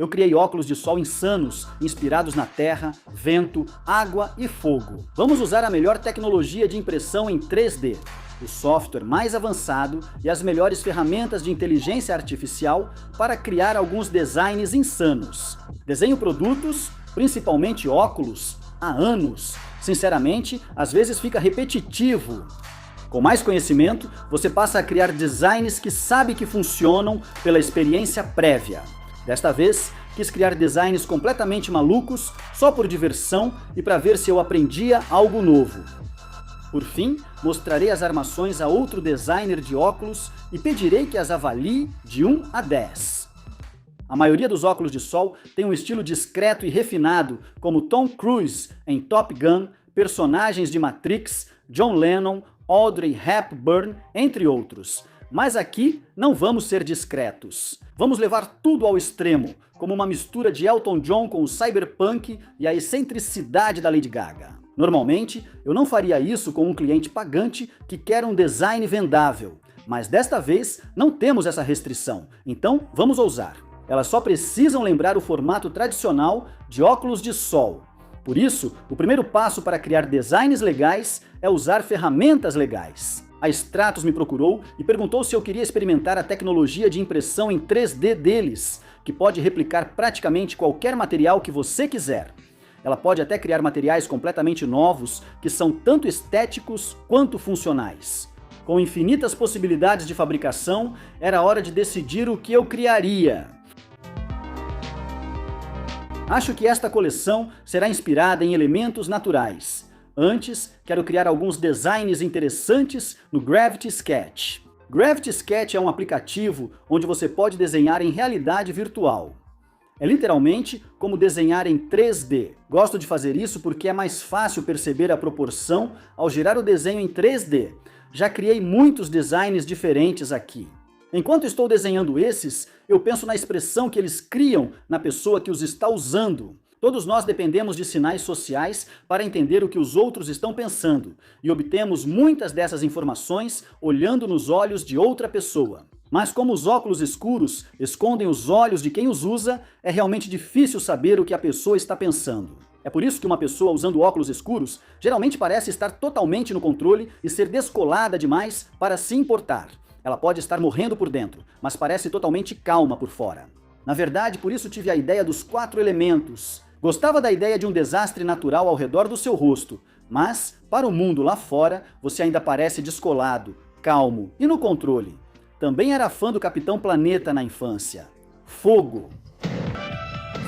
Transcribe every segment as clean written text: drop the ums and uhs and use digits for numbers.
Eu criei óculos de sol insanos, inspirados na terra, vento, água e fogo. Vamos usar a melhor tecnologia de impressão em 3D, o software mais avançado e as melhores ferramentas de inteligência artificial para criar alguns designs insanos. Desenho produtos, principalmente óculos, há anos. Sinceramente, às vezes fica repetitivo. Com mais conhecimento, você passa a criar designs que sabe que funcionam pela experiência prévia. Desta vez, quis criar designs completamente malucos, só por diversão e para ver se eu aprendia algo novo. Por fim, mostrarei as armações a outro designer de óculos e pedirei que as avalie de 1 a 10. A maioria dos óculos de sol tem um estilo discreto e refinado, como Tom Cruise em Top Gun, personagens de Matrix, John Lennon, Audrey Hepburn, entre outros. Mas aqui não vamos ser discretos. Vamos levar tudo ao extremo, como uma mistura de Elton John com o cyberpunk e a excentricidade da Lady Gaga. Normalmente, eu não faria isso com um cliente pagante que quer um design vendável. Mas desta vez, não temos essa restrição, então vamos ousar. Elas só precisam lembrar o formato tradicional de óculos de sol. Por isso, o primeiro passo para criar designs legais é usar ferramentas legais. A Stratos me procurou e perguntou se eu queria experimentar a tecnologia de impressão em 3D deles, que pode replicar praticamente qualquer material que você quiser. Ela pode até criar materiais completamente novos, que são tanto estéticos quanto funcionais. Com infinitas possibilidades de fabricação, era hora de decidir o que eu criaria. Acho que esta coleção será inspirada em elementos naturais. Antes, quero criar alguns designs interessantes no Gravity Sketch. Gravity Sketch é um aplicativo onde você pode desenhar em realidade virtual. É literalmente como desenhar em 3D. Gosto de fazer isso porque é mais fácil perceber a proporção ao girar o desenho em 3D. Já criei muitos designs diferentes aqui. Enquanto estou desenhando esses, eu penso na expressão que eles criam na pessoa que os está usando. Todos nós dependemos de sinais sociais para entender o que os outros estão pensando, e obtemos muitas dessas informações olhando nos olhos de outra pessoa. Mas como os óculos escuros escondem os olhos de quem os usa, é realmente difícil saber o que a pessoa está pensando. É por isso que uma pessoa usando óculos escuros geralmente parece estar totalmente no controle e ser descolada demais para se importar. Ela pode estar morrendo por dentro, mas parece totalmente calma por fora. Na verdade, por isso tive a ideia dos 4 elementos. Gostava da ideia de um desastre natural ao redor do seu rosto, mas, para o mundo lá fora, você ainda parece descolado, calmo e no controle. Também era fã do Capitão Planeta na infância. Fogo.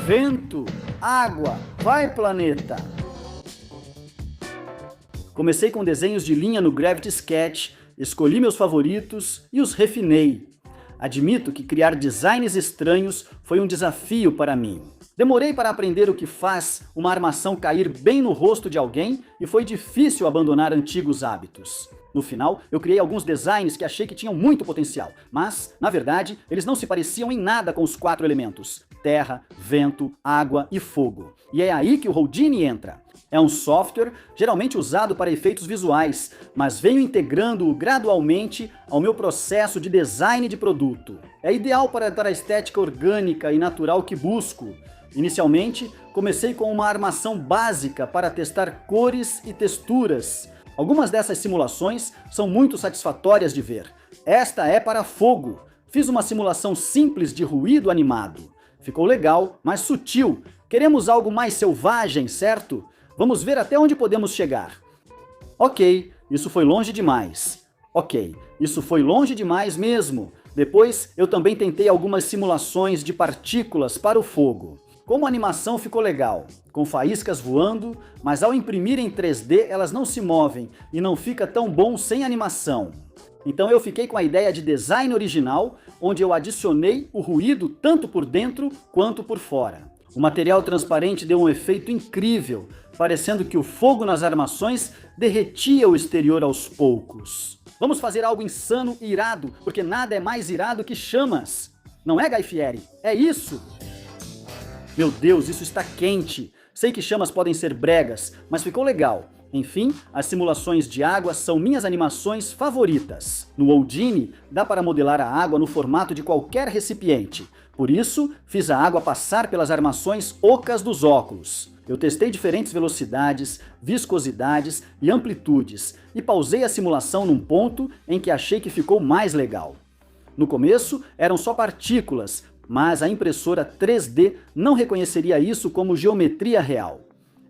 Vento. Água. Vai, planeta! Comecei com desenhos de linha no Gravity Sketch, escolhi meus favoritos e os refinei. Admito que criar designs estranhos foi um desafio para mim. Demorei para aprender o que faz uma armação cair bem no rosto de alguém e foi difícil abandonar antigos hábitos. No final, eu criei alguns designs que achei que tinham muito potencial, mas, na verdade, eles não se pareciam em nada com os 4 elementos: terra, vento, água e fogo. E é aí que o Houdini entra. É um software geralmente usado para efeitos visuais, mas venho integrando-o gradualmente ao meu processo de design de produto. É ideal para dar a estética orgânica e natural que busco. Inicialmente, comecei com uma armação básica para testar cores e texturas. Algumas dessas simulações são muito satisfatórias de ver. Esta é para fogo. Fiz uma simulação simples de ruído animado. Ficou legal, mas sutil. Queremos algo mais selvagem, certo? Vamos ver até onde podemos chegar. Ok, isso foi longe demais. Ok, isso foi longe demais mesmo. Depois, eu também tentei algumas simulações de partículas para o fogo. Como a animação ficou legal, com faíscas voando, mas ao imprimir em 3D elas não se movem e não fica tão bom sem animação. Então eu fiquei com a ideia de design original, onde eu adicionei o ruído tanto por dentro quanto por fora. O material transparente deu um efeito incrível, parecendo que o fogo nas armações derretia o exterior aos poucos. Vamos fazer algo insano e irado, porque nada é mais irado que chamas. Não é, Guy Fieri? É isso! Meu Deus, isso está quente! Sei que chamas podem ser bregas, mas ficou legal. Enfim, as simulações de água são minhas animações favoritas. No Houdini, dá para modelar a água no formato de qualquer recipiente. Por isso, fiz a água passar pelas armações ocas dos óculos. Eu testei diferentes velocidades, viscosidades e amplitudes e pausei a simulação num ponto em que achei que ficou mais legal. No começo, eram só partículas, mas a impressora 3D não reconheceria isso como geometria real.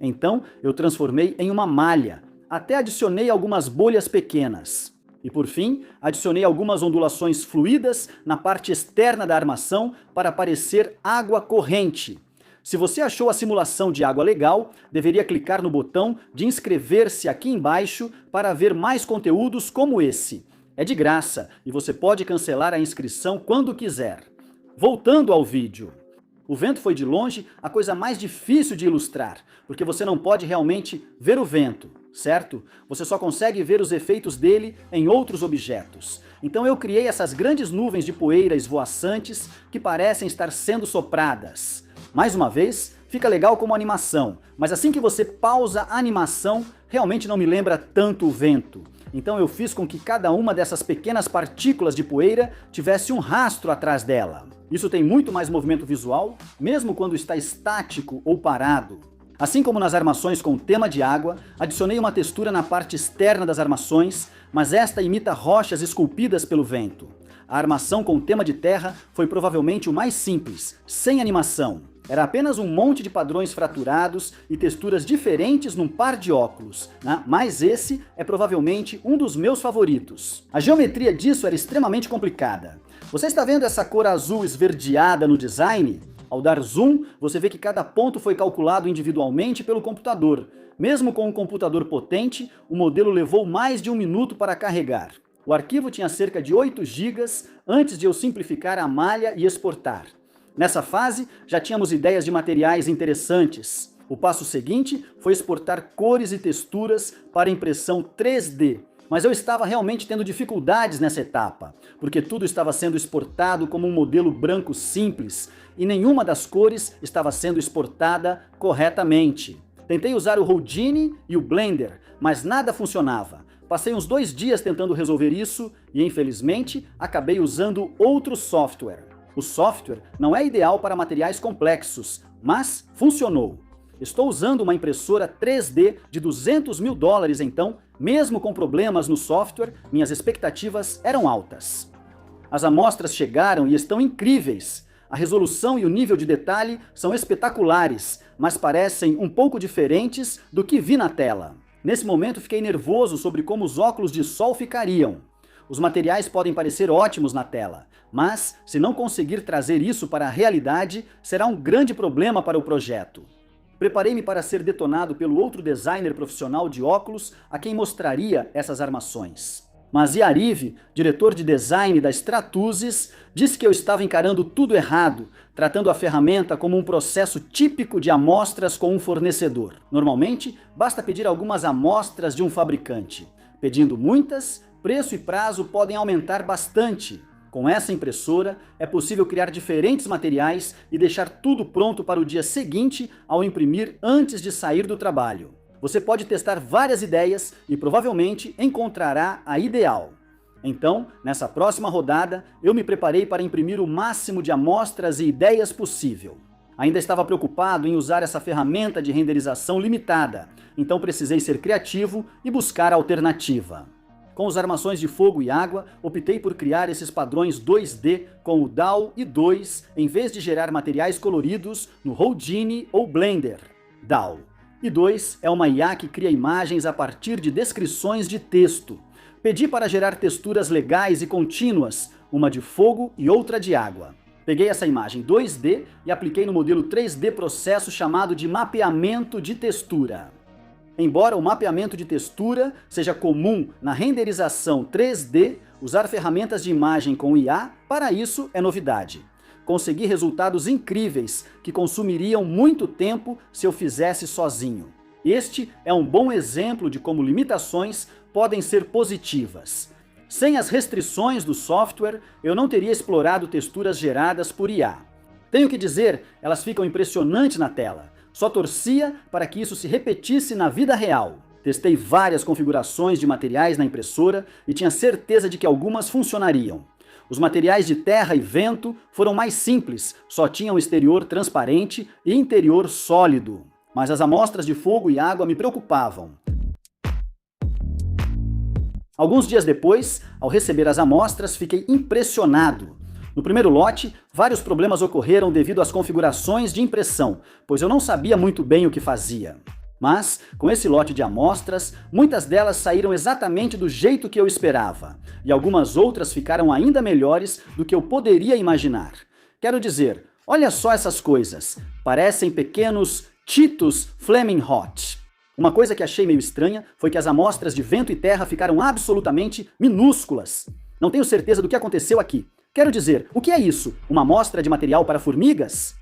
Então, eu transformei em uma malha, até adicionei algumas bolhas pequenas. E por fim, adicionei algumas ondulações fluídas na parte externa da armação para parecer água corrente. Se você achou a simulação de água legal, deveria clicar no botão de inscrever-se aqui embaixo para ver mais conteúdos como esse. É de graça e você pode cancelar a inscrição quando quiser. Voltando ao vídeo. O vento foi de longe a coisa mais difícil de ilustrar, porque você não pode realmente ver o vento, certo? Você só consegue ver os efeitos dele em outros objetos. Então eu criei essas grandes nuvens de poeira esvoaçantes que parecem estar sendo sopradas. Mais uma vez, fica legal como animação, mas assim que você pausa a animação, realmente não me lembra tanto o vento. Então eu fiz com que cada uma dessas pequenas partículas de poeira tivesse um rastro atrás dela. Isso tem muito mais movimento visual, mesmo quando está estático ou parado. Assim como nas armações com tema de água, adicionei uma textura na parte externa das armações, mas esta imita rochas esculpidas pelo vento. A armação com tema de terra foi provavelmente o mais simples, sem animação. Era apenas um monte de padrões fraturados e texturas diferentes num par de óculos, né? Mas esse é provavelmente um dos meus favoritos. A geometria disso era extremamente complicada. Você está vendo essa cor azul esverdeada no design? Ao dar zoom, você vê que cada ponto foi calculado individualmente pelo computador. Mesmo com um computador potente, o modelo levou mais de 1 minuto para carregar. O arquivo tinha cerca de 8 GB antes de eu simplificar a malha e exportar. Nessa fase, já tínhamos ideias de materiais interessantes. O passo seguinte foi exportar cores e texturas para impressão 3D. Mas eu estava realmente tendo dificuldades nessa etapa, porque tudo estava sendo exportado como um modelo branco simples e nenhuma das cores estava sendo exportada corretamente. Tentei usar o Houdini e o Blender, mas nada funcionava. Passei uns 2 dias tentando resolver isso e, infelizmente, acabei usando outro software. O software não é ideal para materiais complexos, mas funcionou. Estou usando uma impressora 3D de $200 mil, então, mesmo com problemas no software, minhas expectativas eram altas. As amostras chegaram e estão incríveis. A resolução e o nível de detalhe são espetaculares, mas parecem um pouco diferentes do que vi na tela. Nesse momento fiquei nervoso sobre como os óculos de sol ficariam. Os materiais podem parecer ótimos na tela, mas se não conseguir trazer isso para a realidade, será um grande problema para o projeto. Preparei-me para ser detonado pelo outro designer profissional de óculos a quem mostraria essas armações. Mas Yariv, diretor de design da Stratusys, disse que eu estava encarando tudo errado, tratando a ferramenta como um processo típico de amostras com um fornecedor. Normalmente, basta pedir algumas amostras de um fabricante. Pedindo muitas, preço e prazo podem aumentar bastante. Com essa impressora, é possível criar diferentes materiais e deixar tudo pronto para o dia seguinte ao imprimir antes de sair do trabalho. Você pode testar várias ideias e provavelmente encontrará a ideal. Então, nessa próxima rodada, eu me preparei para imprimir o máximo de amostras e ideias possível. Ainda estava preocupado em usar essa ferramenta de renderização limitada, então precisei ser criativo e buscar alternativa. Com as armações de fogo e água, optei por criar esses padrões 2D com o DAW e 2, em vez de gerar materiais coloridos no Houdini ou Blender. DAW e 2 é uma IA que cria imagens a partir de descrições de texto. Pedi para gerar texturas legais e contínuas, uma de fogo e outra de água. Peguei essa imagem 2D e apliquei no modelo 3D processo chamado de mapeamento de textura. Embora o mapeamento de textura seja comum na renderização 3D, usar ferramentas de imagem com IA, para isso é novidade. Consegui resultados incríveis que consumiriam muito tempo se eu fizesse sozinho. Este é um bom exemplo de como limitações podem ser positivas. Sem as restrições do software, eu não teria explorado texturas geradas por IA. Tenho que dizer, elas ficam impressionantes na tela. Só torcia para que isso se repetisse na vida real. Testei várias configurações de materiais na impressora e tinha certeza de que algumas funcionariam. Os materiais de terra e vento foram mais simples, só tinham exterior transparente e interior sólido. Mas as amostras de fogo e água me preocupavam. Alguns dias depois, ao receber as amostras, fiquei impressionado. No primeiro lote, vários problemas ocorreram devido às configurações de impressão, pois eu não sabia muito bem o que fazia. Mas, com esse lote de amostras, muitas delas saíram exatamente do jeito que eu esperava, e algumas outras ficaram ainda melhores do que eu poderia imaginar. Quero dizer, olha só essas coisas, parecem pequenos Cheetos Flaming Hot. Uma coisa que achei meio estranha foi que as amostras de vento e terra ficaram absolutamente minúsculas. Não tenho certeza do que aconteceu aqui. Quero dizer, o que é isso? Uma amostra de material para formigas?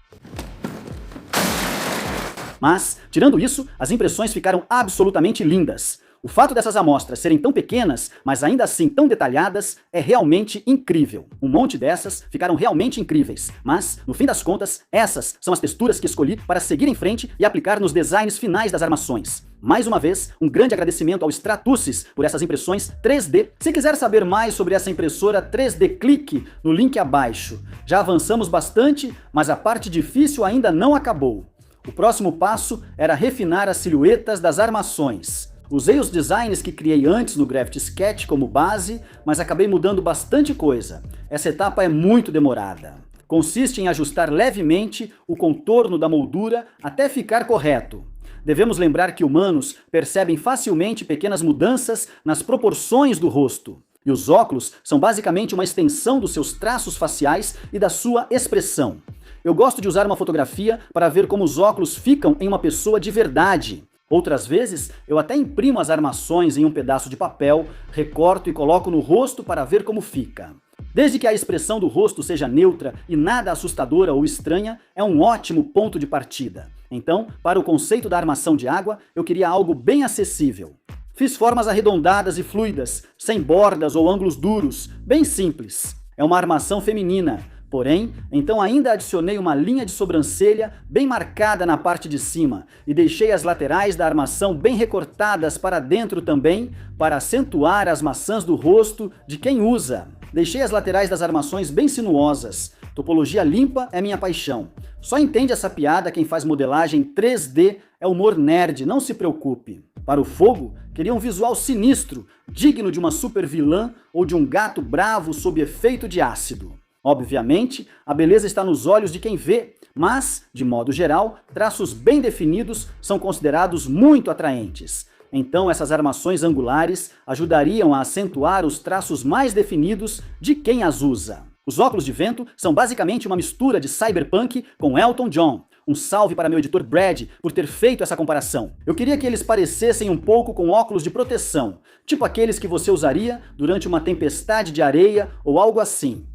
Mas, tirando isso, as impressões ficaram absolutamente lindas. O fato dessas amostras serem tão pequenas, mas ainda assim tão detalhadas, é realmente incrível. Um monte dessas ficaram realmente incríveis, mas, no fim das contas, essas são as texturas que escolhi para seguir em frente e aplicar nos designs finais das armações. Mais uma vez, um grande agradecimento ao Stratusys por essas impressões 3D. Se quiser saber mais sobre essa impressora 3D, clique no link abaixo. Já avançamos bastante, mas a parte difícil ainda não acabou. O próximo passo era refinar as silhuetas das armações. Usei os designs que criei antes no Gravity Sketch como base, mas acabei mudando bastante coisa. Essa etapa é muito demorada. Consiste em ajustar levemente o contorno da moldura até ficar correto. Devemos lembrar que humanos percebem facilmente pequenas mudanças nas proporções do rosto. E os óculos são basicamente uma extensão dos seus traços faciais e da sua expressão. Eu gosto de usar uma fotografia para ver como os óculos ficam em uma pessoa de verdade. Outras vezes, eu até imprimo as armações em um pedaço de papel, recorto e coloco no rosto para ver como fica. Desde que a expressão do rosto seja neutra e nada assustadora ou estranha, é um ótimo ponto de partida. Então, para o conceito da armação de água, eu queria algo bem acessível. Fiz formas arredondadas e fluidas, sem bordas ou ângulos duros, bem simples. É uma armação feminina. Porém, então ainda adicionei uma linha de sobrancelha bem marcada na parte de cima e deixei as laterais da armação bem recortadas para dentro também, para acentuar as maçãs do rosto de quem usa. Deixei as laterais das armações bem sinuosas. Topologia limpa é minha paixão. Só entende essa piada quem faz modelagem 3D, é humor nerd, não se preocupe. Para o fogo, queria um visual sinistro, digno de uma super vilã ou de um gato bravo sob efeito de ácido. Obviamente, a beleza está nos olhos de quem vê, mas, de modo geral, traços bem definidos são considerados muito atraentes. Então, essas armações angulares ajudariam a acentuar os traços mais definidos de quem as usa. Os óculos de vento são basicamente uma mistura de cyberpunk com Elton John. Um salve para meu editor Brad por ter feito essa comparação. Eu queria que eles parecessem um pouco com óculos de proteção, tipo aqueles que você usaria durante uma tempestade de areia ou algo assim.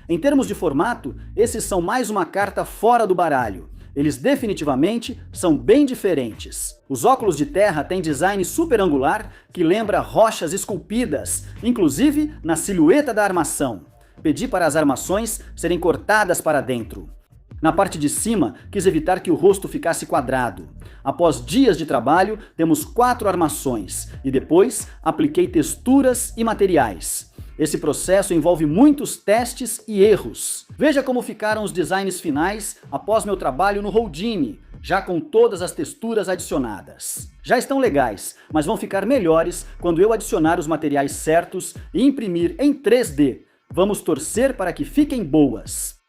Em termos de formato, esses são mais uma carta fora do baralho. Eles definitivamente são bem diferentes. Os óculos de terra têm design super angular que lembra rochas esculpidas, inclusive na silhueta da armação. Pedi para as armações serem cortadas para dentro. Na parte de cima, quis evitar que o rosto ficasse quadrado. Após dias de trabalho, temos 4 armações e depois apliquei texturas e materiais. Esse processo envolve muitos testes e erros. Veja como ficaram os designs finais após meu trabalho no Houdini, já com todas as texturas adicionadas. Já estão legais, mas vão ficar melhores quando eu adicionar os materiais certos e imprimir em 3D. Vamos torcer para que fiquem boas.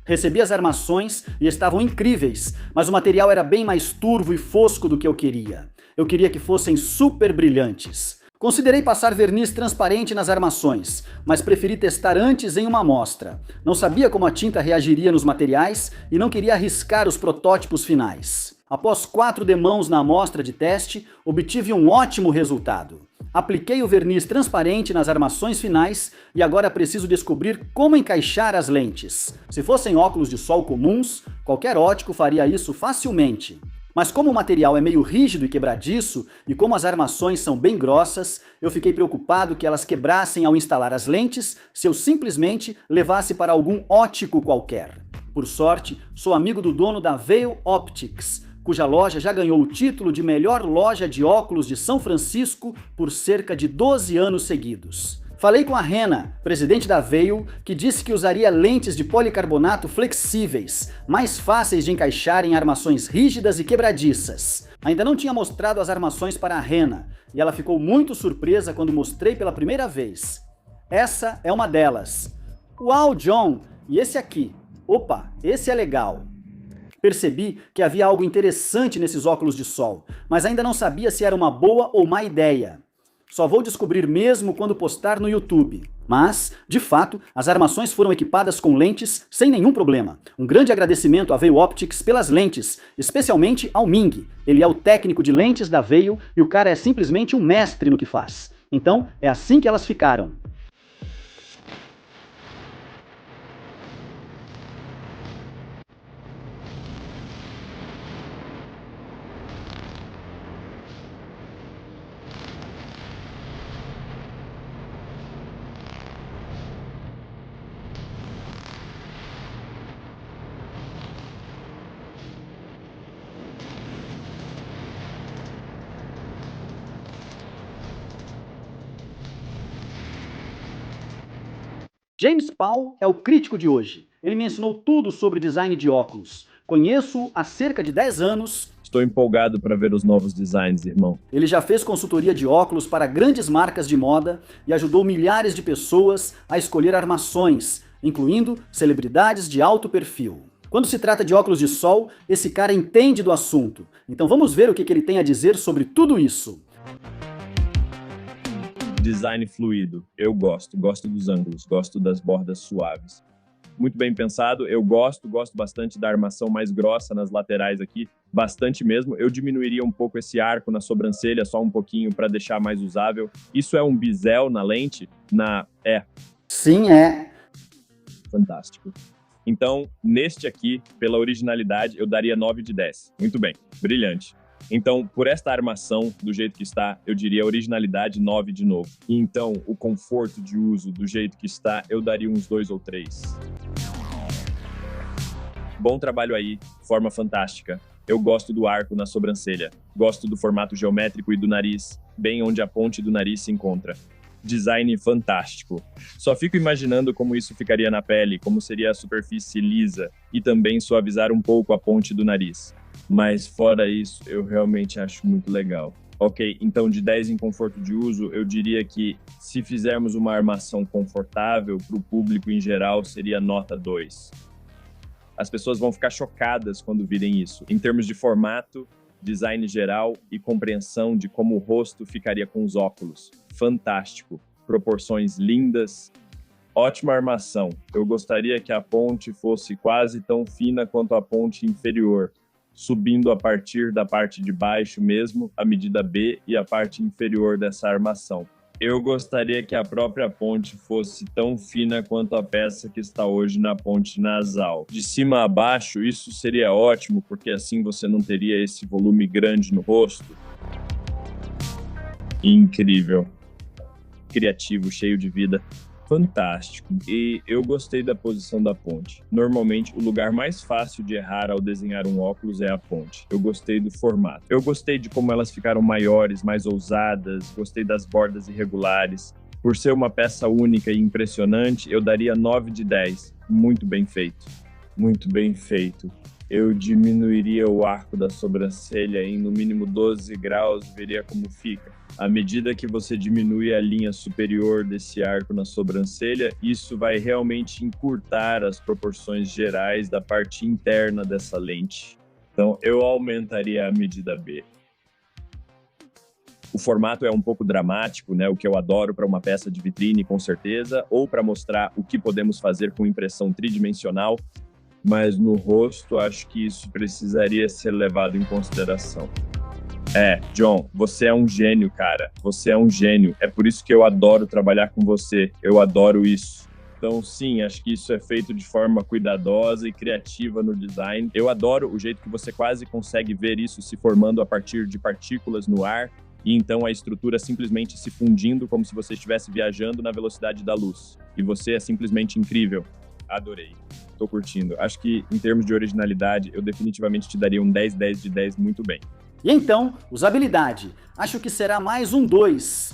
Recebi as armações e estavam incríveis, mas o material era bem mais turvo e fosco do que eu queria. Eu queria que fossem super brilhantes. Considerei passar verniz transparente nas armações, mas preferi testar antes em uma amostra. Não sabia como a tinta reagiria nos materiais e não queria arriscar os protótipos finais. Após 4 demãos na amostra de teste, obtive um ótimo resultado. Apliquei o verniz transparente nas armações finais e agora preciso descobrir como encaixar as lentes. Se fossem óculos de sol comuns, qualquer ótico faria isso facilmente. Mas como o material é meio rígido e quebradiço, e como as armações são bem grossas, eu fiquei preocupado que elas quebrassem ao instalar as lentes se eu simplesmente levasse para algum ótico qualquer. Por sorte, sou amigo do dono da Veil Optics, cuja loja já ganhou o título de melhor loja de óculos de São Francisco por cerca de 12 anos seguidos. Falei com a Rena, presidente da Veil, que disse que usaria lentes de policarbonato flexíveis, mais fáceis de encaixar em armações rígidas e quebradiças. Ainda não tinha mostrado as armações para a Rena, e ela ficou muito surpresa quando mostrei pela primeira vez. Essa é uma delas. Uau, John! E esse aqui? Opa, esse é legal. Percebi que havia algo interessante nesses óculos de sol, mas ainda não sabia se era uma boa ou má ideia. Só vou descobrir mesmo quando postar no YouTube. Mas, de fato, as armações foram equipadas com lentes sem nenhum problema. Um grande agradecimento à Veil Optics pelas lentes, especialmente ao Ming. Ele é o técnico de lentes da Veil e o cara é simplesmente um mestre no que faz. Então, é assim que elas ficaram. James Paul é o crítico de hoje. Ele me ensinou tudo sobre design de óculos. Conheço-o há cerca de 10 anos. Estou empolgado para ver os novos designs, irmão. Ele já fez consultoria de óculos para grandes marcas de moda e ajudou milhares de pessoas a escolher armações, incluindo celebridades de alto perfil. Quando se trata de óculos de sol, esse cara entende do assunto. Então vamos ver o que ele tem a dizer sobre tudo isso. Design fluido. Eu gosto dos ângulos, gosto das bordas suaves. Muito bem pensado, eu gosto bastante da armação mais grossa nas laterais aqui, bastante mesmo. Eu diminuiria um pouco esse arco na sobrancelha, só um pouquinho para deixar mais usável. Isso é um bisel na lente? Sim, é. Fantástico. Então, neste aqui, pela originalidade, eu daria 9 de 10. Muito bem, brilhante. Então, por esta armação, do jeito que está, eu diria originalidade 9 de novo. E então, o conforto de uso, do jeito que está, eu daria uns 2 ou 3. Bom trabalho aí, forma fantástica. Eu gosto do arco na sobrancelha. Gosto do formato geométrico e do nariz, bem onde a ponte do nariz se encontra. Design fantástico. Só fico imaginando como isso ficaria na pele, como seria a superfície lisa e também suavizar um pouco a ponte do nariz. Mas fora isso, eu realmente acho muito legal. Ok, então de 10 em conforto de uso, eu diria que se fizermos uma armação confortável para o público em geral, seria nota 2. As pessoas vão ficar chocadas quando virem isso. Em termos de formato, design geral e compreensão de como o rosto ficaria com os óculos. Fantástico. Proporções lindas. Ótima armação. Eu gostaria que a ponte fosse quase tão fina quanto a ponte inferior, subindo a partir da parte de baixo mesmo, a medida B e a parte inferior dessa armação. Eu gostaria que a própria ponte fosse tão fina quanto a peça que está hoje na ponte nasal. De cima a baixo, isso seria ótimo, porque assim você não teria esse volume grande no rosto. Incrível. Criativo, cheio de vida. Fantástico. E eu gostei da posição da ponte. Normalmente, o lugar mais fácil de errar ao desenhar um óculos é a ponte. Eu gostei do formato. Eu gostei de como elas ficaram maiores, mais ousadas. Gostei das bordas irregulares. Por ser uma peça única e impressionante, eu daria 9 de 10. Muito bem feito. Muito bem feito. Eu diminuiria o arco da sobrancelha em no mínimo 12 graus, veria como fica. À medida que você diminui a linha superior desse arco na sobrancelha, isso vai realmente encurtar as proporções gerais da parte interna dessa lente. Então, eu aumentaria a medida B. O formato é um pouco dramático, né? O que eu adoro para uma peça de vitrine, com certeza, ou para mostrar o que podemos fazer com impressão tridimensional, mas no rosto, acho que isso precisaria ser levado em consideração. John, você é um gênio, cara. Você é um gênio. É por isso que eu adoro trabalhar com você. Eu adoro isso. Então, sim, acho que isso é feito de forma cuidadosa e criativa no design. Eu adoro o jeito que você quase consegue ver isso se formando a partir de partículas no ar e então a estrutura simplesmente se fundindo como se você estivesse viajando na velocidade da luz. E você é simplesmente incrível. Adorei. Tô curtindo. Acho que, em termos de originalidade, eu definitivamente te daria um 10/10 de 10 muito bem. E então, usabilidade. Acho que será mais um 2.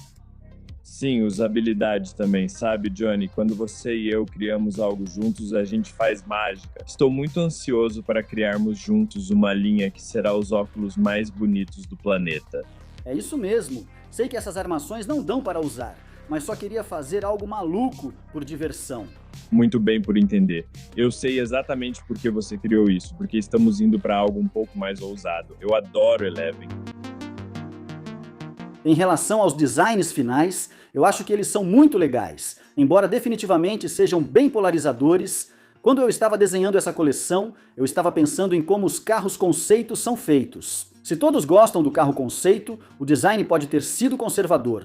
Sim, usabilidade também, sabe, Johnny? Quando você e eu criamos algo juntos, a gente faz mágica. Estou muito ansioso para criarmos juntos uma linha que será os óculos mais bonitos do planeta. É isso mesmo. Sei que essas armações não dão para usar, mas só queria fazer algo maluco por diversão. Muito bem por entender. Eu sei exatamente por que você criou isso, porque estamos indo para algo um pouco mais ousado. Eu adoro Eleven. Em relação aos designs finais, eu acho que eles são muito legais, embora definitivamente sejam bem polarizadores. Quando eu estava desenhando essa coleção, eu estava pensando em como os carros conceitos são feitos. Se todos gostam do carro conceito, o design pode ter sido conservador.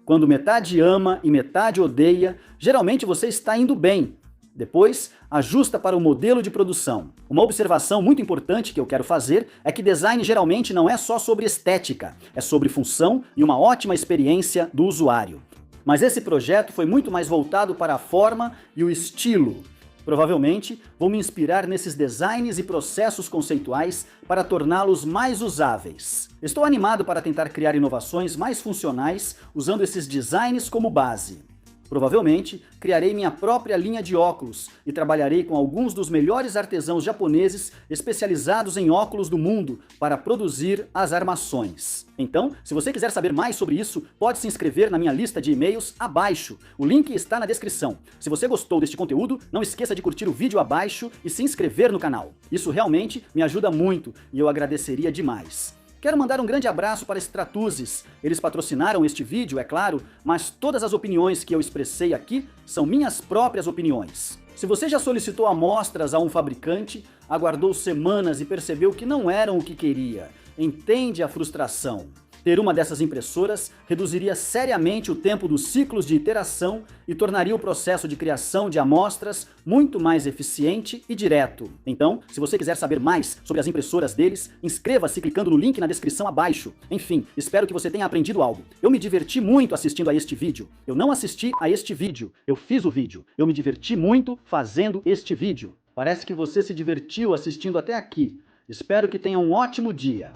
Quando metade ama e metade odeia, geralmente você está indo bem. Depois, ajusta para o modelo de produção. Uma observação muito importante que eu quero fazer é que design geralmente não é só sobre estética, é sobre função e uma ótima experiência do usuário. Mas esse projeto foi muito mais voltado para a forma e o estilo. Provavelmente, vou me inspirar nesses designs e processos conceituais para torná-los mais usáveis. Estou animado para tentar criar inovações mais funcionais usando esses designs como base. Provavelmente, criarei minha própria linha de óculos e trabalharei com alguns dos melhores artesãos japoneses especializados em óculos do mundo para produzir as armações. Então, se você quiser saber mais sobre isso, pode se inscrever na minha lista de e-mails abaixo. O link está na descrição. Se você gostou deste conteúdo, não esqueça de curtir o vídeo abaixo e se inscrever no canal. Isso realmente me ajuda muito e eu agradeceria demais. Quero mandar um grande abraço para Stratuzes. Eles patrocinaram este vídeo, é claro, mas todas as opiniões que eu expressei aqui são minhas próprias opiniões. Se você já solicitou amostras a um fabricante, aguardou semanas e percebeu que não eram o que queria, entende a frustração. Ter uma dessas impressoras reduziria seriamente o tempo dos ciclos de iteração e tornaria o processo de criação de amostras muito mais eficiente e direto. Então, se você quiser saber mais sobre as impressoras deles, inscreva-se clicando no link na descrição abaixo. Enfim, espero que você tenha aprendido algo. Eu me diverti muito assistindo a este vídeo. Eu não assisti a este vídeo, eu fiz o vídeo. Eu me diverti muito fazendo este vídeo. Parece que você se divertiu assistindo até aqui. Espero que tenha um ótimo dia.